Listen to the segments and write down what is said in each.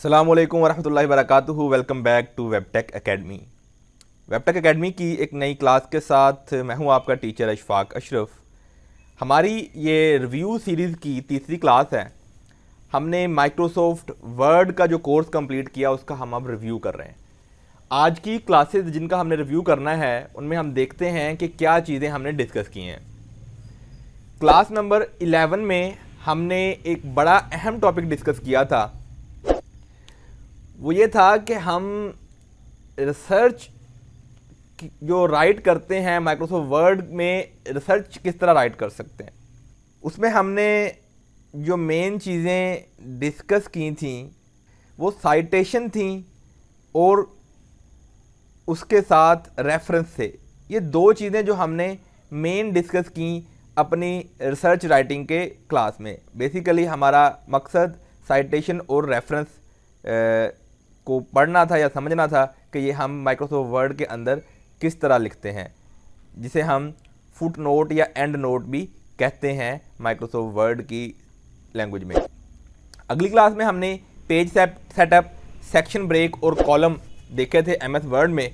अस्सलामुअलैकुम वरहमतुल्लाहि वबरकातुहू। वेलकम बैक टू वेबटेक एकेडमी। वेबटेक एकेडमी की एक नई क्लास के साथ मैं हूं आपका टीचर अशफाक अशरफ। हमारी ये रिव्यू सीरीज़ की तीसरी क्लास है। हमने माइक्रोसॉफ्ट वर्ड का जो कोर्स कंप्लीट किया उसका हम अब रिव्यू कर रहे हैं। आज की क्लासेस जिनका हमने रिव्यू करना है उनमें हम देखते हैं कि क्या चीज़ें हमने डिस्कस की हैं। क्लास नंबर 11 में हमने एक बड़ा अहम टॉपिक डिस्कस किया था। वो ये था कि हम रिसर्च जो राइट करते हैं माइक्रोसॉफ्ट वर्ड में, रिसर्च किस तरह राइट कर सकते हैं। उसमें हमने जो मेन चीज़ें डिस्कस की थी वो साइटेशन थी और उसके साथ रेफरेंस थे। ये दो चीज़ें जो हमने मेन डिस्कस की अपनी रिसर्च राइटिंग के क्लास में। बेसिकली हमारा मकसद साइटेशन और रेफरेंस को पढ़ना था या समझना था कि ये हम माइक्रोसॉफ्ट वर्ड के अंदर किस तरह लिखते हैं, जिसे हम फुट नोट या एंड नोट भी कहते हैं माइक्रोसॉफ्ट वर्ड की लैंग्वेज में। अगली क्लास में हमने पेज सेटअप, सेक्शन ब्रेक और कॉलम देखे थे एमएस वर्ड में।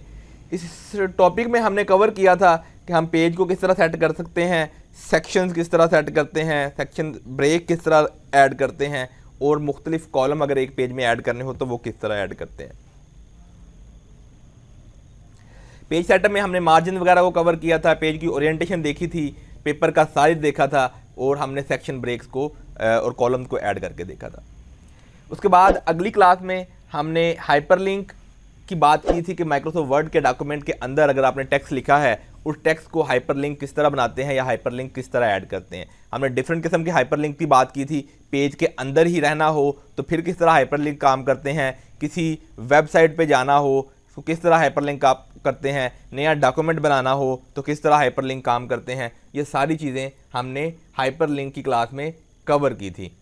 इस टॉपिक में हमने कवर किया था कि हम पेज को किस तरह सेट कर सकते हैं, सेक्शंस किस तरह सेट करते हैं, सेक्शन ब्रेक किस तरह ऐड करते हैं और मुख्तलिफ कॉलम अगर एक पेज में ऐड करने हो तो वो किस तरह ऐड करते हैं। पेज सेटअप में हमने मार्जिन वगैरह को कवर किया था, पेज की ओरिएंटेशन देखी थी, पेपर का साइज देखा था और हमने सेक्शन ब्रेक्स को और कॉलम्स को ऐड करके देखा था। उसके बाद अगली क्लास में हमने हाइपरलिंक की बात की थी कि माइक्रोसॉफ्ट वर्ड के डॉक्यूमेंट के अंदर अगर आपने टेक्स्ट लिखा है उस टेक्स्ट को हाइपरलिंक किस तरह बनाते हैं या हाइपरलिंक किस तरह ऐड करते हैं। हमने डिफरेंट किस्म के हाइपरलिंक की बात की थी। पेज के अंदर ही रहना हो तो फिर किस तरह हाइपरलिंक काम करते हैं, किसी वेबसाइट पे जाना हो तो किस तरह हाइपरलिंक काम करते हैं, नया डॉक्यूमेंट बनाना हो तो किस तरह हाइपरलिंक काम करते हैं। ये सारी चीज़ें हमने हाइपरलिंक की क्लास में कवर की थी।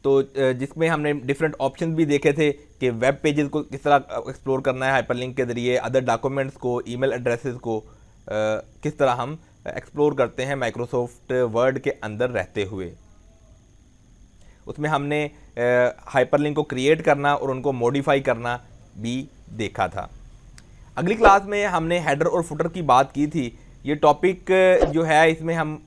तो जिसमें हमने डिफरेंट ऑप्शन भी देखे थे कि वेब पेजेस को किस तरह एक्सप्लोर करना है हाइपरलिंक के ज़रिए, अदर डॉक्यूमेंट्स को, ईमेल एड्रेसेस को किस तरह हम एक्सप्लोर करते हैं माइक्रोसॉफ्ट वर्ड के अंदर रहते हुए। उसमें हमने हाइपरलिंक को क्रिएट करना और उनको मॉडिफाई करना भी देखा था। अगली क्लास में हमने हेडर और फुटर की बात की थी। ये टॉपिक जो है इसमें हम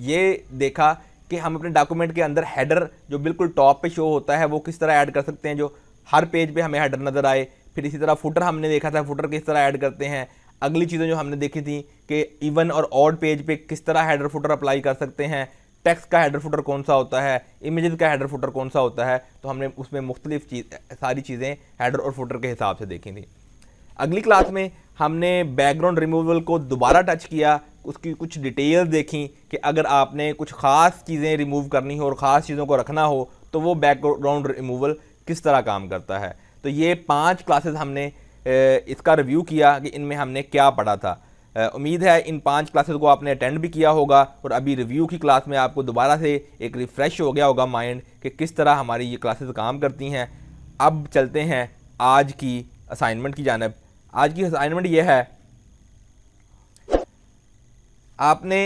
ये देखा कि हम अपने डॉक्यूमेंट के अंदर हेडर जो बिल्कुल टॉप पे शो होता है वो किस तरह ऐड कर सकते हैं, जो हर पेज पे हमें हेडर नज़र आए। फिर इसी तरह फुटर हमने देखा था, फुटर किस तरह ऐड करते हैं। अगली चीज़ें जो हमने देखी थी कि इवन और ऑड पेज पे किस तरह हेडर फुटर अप्लाई कर सकते हैं, टेक्स्ट का हेडर फुटर कौन सा होता है, इमेजेस का हेडर फुटर कौन सा होता है। तो हमने उसमें मुख्तलिफ सारी चीज़ें हेडर और फुटर के हिसाब से देखी थी। अगली क्लास में हमने बैकग्राउंड रिमूवल को दोबारा टच किया, उसकी कुछ डिटेल्स देखी कि अगर आपने कुछ ख़ास चीज़ें रिमूव करनी हो और ख़ास चीज़ों को रखना हो तो वो बैकग्राउंड रिमूवल किस तरह काम करता है। तो ये 5 क्लासेस हमने इसका रिव्यू किया कि इनमें हमने क्या पढ़ा था। उम्मीद है इन 5 क्लासेस को आपने अटेंड भी किया होगा और अभी रिव्यू की क्लास में आपको दोबारा से एक रिफ़्रेश हो गया होगा माइंड कि किस तरह हमारी ये क्लासेस काम करती हैं। अब चलते हैं आज की असाइनमेंट की जानिब। आज की असाइनमेंट ये है, आपने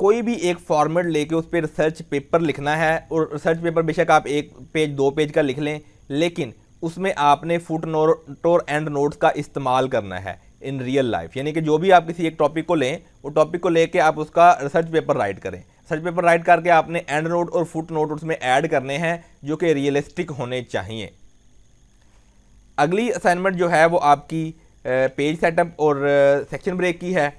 कोई भी एक फॉर्मेट लेके उस पर रिसर्च पेपर लिखना है और रिसर्च पेपर बेशक आप 1 पेज 2 पेज का लिख लें, लेकिन उसमें आपने फुट नोट और एंड नोट्स का इस्तेमाल करना है इन रियल लाइफ। यानी कि जो भी आप किसी एक टॉपिक को लें वो टॉपिक को लेके आप उसका रिसर्च पेपर राइट करें। रिसर्च पेपर राइट करके आपने एंड नोट और फुट नोट उसमें ऐड करने हैं जो कि रियलिस्टिक होने चाहिए। अगली असाइनमेंट जो है वो आपकी पेज सेटअप और सेक्शन ब्रेक की है।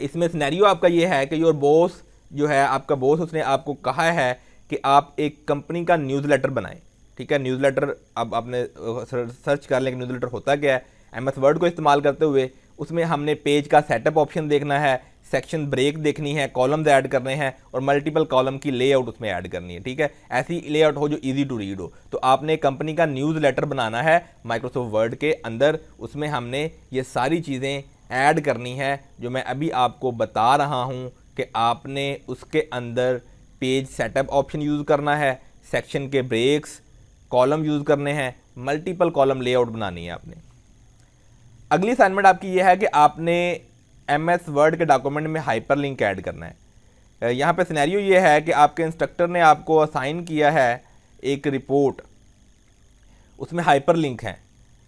इसमें सिनेरियो आपका ये है कि योर बॉस जो है, आपका बॉस, उसने आपको कहा है कि आप एक कंपनी का न्यूज़लेटर बनाएं। ठीक है, न्यूज़लेटर अब आपने सर्च कर लें कि न्यूज़लेटर होता क्या है। एमएस वर्ड को इस्तेमाल करते हुए उसमें हमने पेज का सेटअप ऑप्शन देखना है, सेक्शन ब्रेक देखनी है, कॉलम्स ऐड करने हैं और मल्टीपल कॉलम की लेआउट उसमें ऐड करनी है। ठीक है, ऐसी लेआउट हो जो इजी टू रीड हो। तो आपने कंपनी का न्यूज़लेटर बनाना है माइक्रोसॉफ्ट वर्ड के अंदर। उसमें हमने ये सारी चीज़ें ऐड करनी है जो मैं अभी आपको बता रहा हूं कि आपने उसके अंदर पेज सेटअप ऑप्शन यूज़ करना है, सेक्शन के ब्रेक्स, कॉलम यूज़ करने हैं, मल्टीपल कॉलम लेआउट बनानी है आपने। अगली असाइनमेंट आपकी यह है कि आपने एमएस वर्ड के डॉक्यूमेंट में हाइपरलिंक ऐड करना है। यहाँ पे सिनेरियो ये है कि आपके इंस्ट्रक्टर ने आपको असाइन किया है एक रिपोर्ट, उसमें हाइपरलिंक हैं,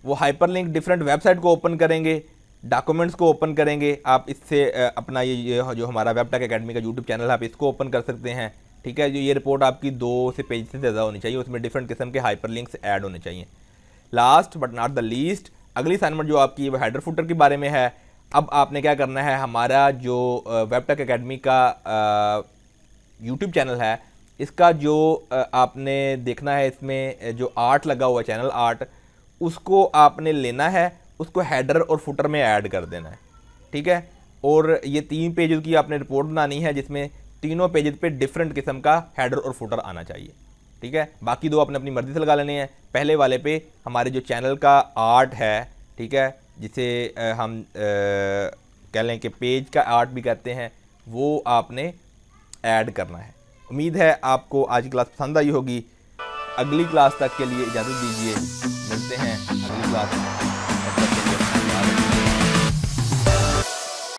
वो हाइपरलिंक डिफरेंट वेबसाइट को ओपन करेंगे, डॉक्यूमेंट्स को ओपन करेंगे। आप इससे अपना ये जो हमारा वेबटेक एकेडमी का यूट्यूब चैनल है आप इसको ओपन कर सकते हैं, ठीक है। जो ये रिपोर्ट आपकी 2 से पेज से ज़्यादा होनी चाहिए, उसमें डिफरेंट किस्म के हाइपरलिंक्स ऐड होने चाहिए। Last but not the least, अगली असाइनमेंट जो आपकी वो हेडर फुटर के बारे में है। अब आपने क्या करना है, हमारा जो वेबटेक एकेडमी का यूट्यूब चैनल है, इसका जो आपने देखना है, इसमें जो आर्ट लगा हुआ है, चैनल आर्ट, उसको आपने लेना है, उसको हेडर और फुटर में ऐड कर देना है, ठीक है। और ये 3 पेजेस की आपने रिपोर्ट बनानी है, जिसमें तीनों पेजेस पे डिफरेंट किस्म का हेडर और फुटर आना चाहिए, ठीक है। बाकी 2 आपने अपनी मर्ज़ी से लगा लेने हैं। पहले वाले पे हमारे जो चैनल का आर्ट है, ठीक है, जिसे हम कह लें कि पेज का आर्ट भी कहते हैं, वो आपने ऐड करना है। उम्मीद है आपको आज की क्लास पसंद आई होगी। अगली क्लास तक के लिए इजाज़त दीजिए, मिलते हैं अगली क्लास में।